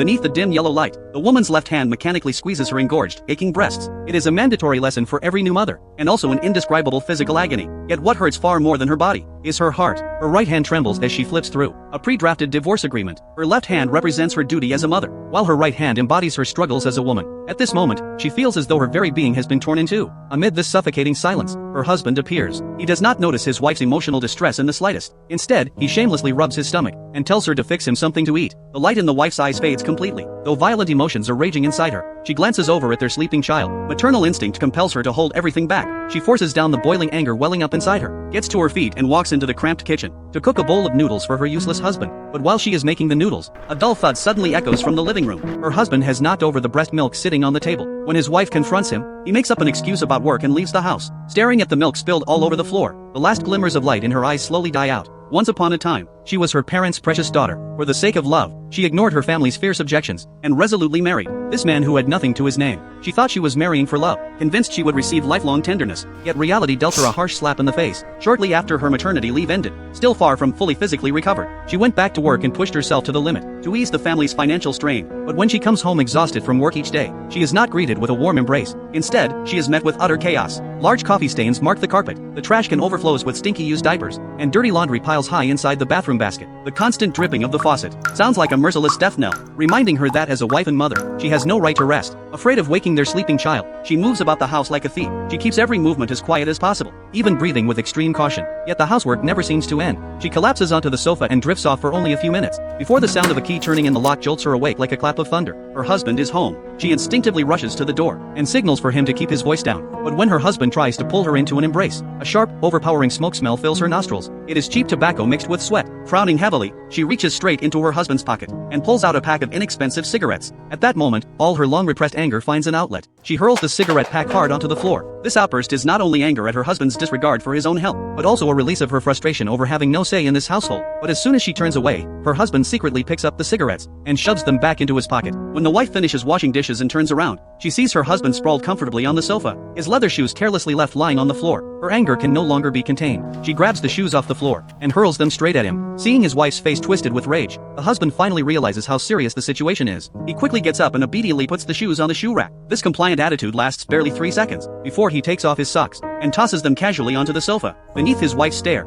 Beneath the dim yellow light, the woman's left hand mechanically squeezes her engorged, aching breasts. It is a mandatory lesson for every new mother, and also an indescribable physical agony. Yet what hurts far more than her body is her heart. Her right hand trembles as she flips through a pre-drafted divorce agreement. Her left hand represents her duty as a mother, while her right hand embodies her struggles as a woman. At this moment, she feels as though her very being has been torn in two. Amid this suffocating silence, her husband appears. He does not notice his wife's emotional distress in the slightest. Instead, he shamelessly rubs his stomach and tells her to fix him something to eat. The light in the wife's eyes fades completely, though violent emotions are raging inside her. She glances over at their sleeping child. Maternal instinct compels her to hold everything back. She forces down the boiling anger welling up inside her, gets to her feet and walks into the cramped kitchen to cook a bowl of noodles for her useless husband. But while she is making the noodles, a dull thud suddenly echoes from the living room. Her husband has knocked over the breast milk sitting on the table. When his wife confronts him, he makes up an excuse about work and leaves the house. Staring at the milk spilled all over the floor, the last glimmers of light in her eyes slowly die out. Once upon a time, she was her parents' precious daughter. For the sake of love, she ignored her family's fierce objections and resolutely married this man who had nothing to his name. She thought she was marrying for love, convinced she would receive lifelong tenderness. Yet reality dealt her a harsh slap in the face. Shortly after her maternity leave ended, still far from fully physically recovered, she went back to work and pushed herself to the limit to ease the family's financial strain. But when she comes home exhausted from work each day, she is not greeted with a warm embrace. Instead, she is met with utter chaos. Large coffee stains mark the carpet, the trash can overflows with stinky used diapers, and dirty laundry piles high inside the bathroom basket. The constant dripping of the faucet sounds like a merciless death knell, reminding her that as a wife and mother, she has no right to rest. Afraid of waking their sleeping child, she moves about the house like a thief. She keeps every movement as quiet as possible, even breathing with extreme caution. Yet the housework never seems to end. She collapses onto the sofa and drifts off for only a few minutes, before the sound of a key turning in the lock jolts her awake like a clap of thunder. Her husband is home. She instinctively rushes to the door and signals for him to keep his voice down. But when her husband tries to pull her into an embrace, a sharp, overpowering smoke smell fills her nostrils. It is cheap tobacco mixed with sweat. Frowning heavily, she reaches straight into her husband's pocket and pulls out a pack of inexpensive cigarettes. At that moment, all her long-repressed anger finds an outlet. She hurls the cigarette pack hard onto the floor. This outburst is not only anger at her husband's disregard for his own health, but also a release of her frustration over having no say in this household. But as soon as she turns away, her husband secretly picks up the cigarettes and shoves them back into his pocket. When the wife finishes washing dishes and turns around, she sees her husband sprawled comfortably on the sofa, his leather shoes carelessly left lying on the floor. Her anger can no longer be contained. She grabs the shoes off the floor and hurls them straight at him. Seeing his wife's face twisted with rage, the husband finally realizes how serious the situation is. He quickly gets up and obediently puts the shoes on the shoe rack. This compliant attitude lasts barely 3 seconds before he takes off his socks and tosses them casually onto the sofa. Beneath his wife's stare,